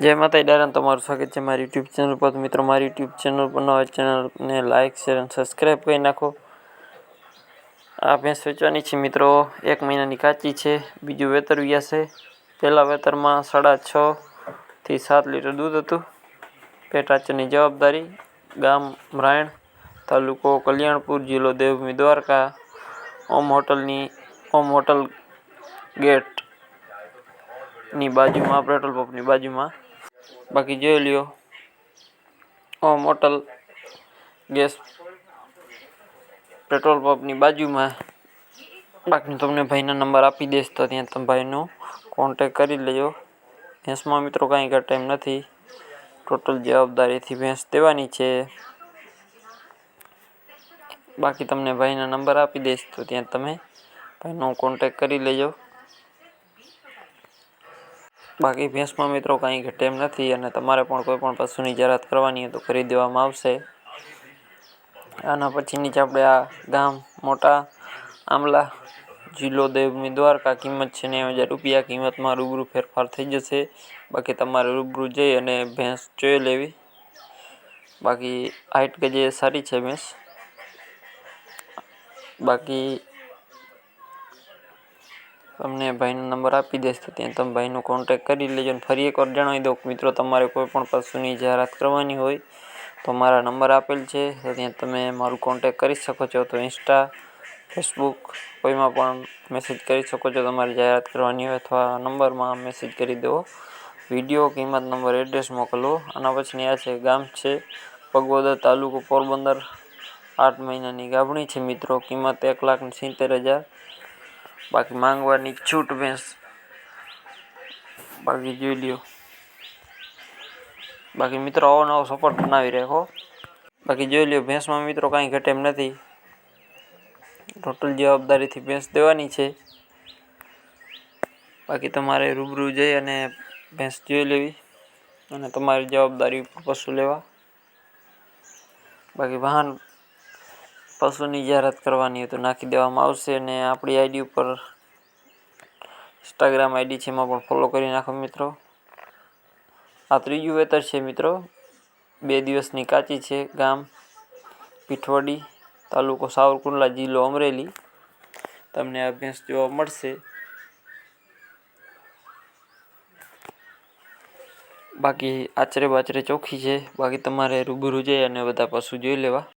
જય માતા ડાયરાન તમારું સ્વાગત છે મારી યુટ્યુબ ચેનલ પર. મિત્રો મારી યુટ્યુબ ચેનલ પર નવા ચેનલને લાઇક શેર અને સબસ્ક્રાઈબ કરી નાખો. આ ભેંસ વેચવાની છે મિત્રો. 1 મહિનાની કાચી છે. બીજું વેતર વ્યા છે. પહેલાં વેતરમાં 6.5 થી 7 લીટર દૂધ હતું. પેટાચરની જવાબદારી. ગામ રાયણ, તાલુકો કલ્યાણપુર, જિલ્લો દેવભૂમિ દ્વારકા. ઓમ હોટલ ગેટની બાજુમાં, પેટ્રોલ પંપની બાજુમાં. બાકી જોઈ લ્યો, ઓમ હોટલ ગેસ પેટ્રોલ પંપની બાજુમાં. બાકી તમને ભાઈના નંબર આપી દઈશ, તો ત્યાં તમે ભાઈનો કોન્ટેક કરી લેજો. ભેંસમાં મિત્રો કાંઈ ઘટ ટાઈમ નથી. ટોટલ જવાબદારીથી ભેંસ દેવાની છે. બાકી તમને ભાઈના નંબર આપી દઈશ, તો ત્યાં તમે ભાઈનો કોન્ટેક કરી લેજો. બાકી ભેંસમાં મિત્રો કાંઈ ઘટે એમ નથી, અને તમારે પણ કોઈ પણ પશુની જાહેરાત કરવાની હોય તો કરી દેવામાં આવશે. આના પછી નીચે આપણે આ ગામ મોટા આંબલા, જિલ્લો દેવભૂમિ દ્વારકા. કિંમત છે 90,000 રૂપિયા. કિંમતમાં રૂબરૂ ફેરફાર થઈ જશે. બાકી તમારે રૂબરૂ જઈ અને ભેંસ જોઈ લેવી. બાકી હાઈટ ગજે સારી છે ભેંસ. બાકી તમને ભાઈનો નંબર આપી દઈશ, તો ત્યાં તમે ભાઈનો કોન્ટેક કરી લેજો. અને ફરી એકવાર જણાવી દઉં મિત્રો, તમારે કોઈ પણ પશુની જાહેરાત કરવાની હોય તો મારા નંબર આપેલ છે, તો ત્યાં તમે મારું કોન્ટેક કરી શકો છો. તો ઇન્સ્ટા, ફેસબુક કોઈમાં પણ મેસેજ કરી શકો છો. તમારી જાહેરાત કરવાની હોય અથવા નંબરમાં મેસેજ કરી દો. વિડીયો, કિંમત, નંબર, એડ્રેસ મોકલો. આના પછીની આ છે ગામ છે પગવદર, તાલુકો પોરબંદર. 8 મહિનાની ગાભણી છે મિત્રો. કિંમત 1,70,000. બાકી માંગવાની છૂટ ભેંસ. બાકી જોઈ લ્યો. બાકી મિત્રો આવો નવો સપોર્ટ બનાવી રાખો. બાકી જોઈ લ્યો, ભેંસમાં મિત્રો કાંઈ ઘટે એમ નથી. ટોટલ જવાબદારીથી ભેંસ દેવાની છે. બાકી તમારે રૂબરૂ જઈ અને ભેંસ જોઈ લેવી, અને તમારી જવાબદારી ઉપર પશુ લેવા. બાકી વાહન પશુની જાહેરાત કરવાની હોય તો નાખી દેવામાં આવશે. અને આપણી આઈડી ઉપર ઇન્સ્ટાગ્રામ આઈડી છે, એમાં પણ ફોલો કરી નાખો મિત્રો. આ ત્રીજું વેતર છે મિત્રો. 2 દિવસની કાચી છે. ગામ પીઠવડી, તાલુકો સાવરકુંડલા, જિલ્લો અમરેલી. તમને આ ભેંસ જોવા મળશે. બાકી આચરે બાચરે ચોખ્ખી છે. બાકી તમારે રૂબરૂ જઈ અને બધા પશુ જોઈ લેવા.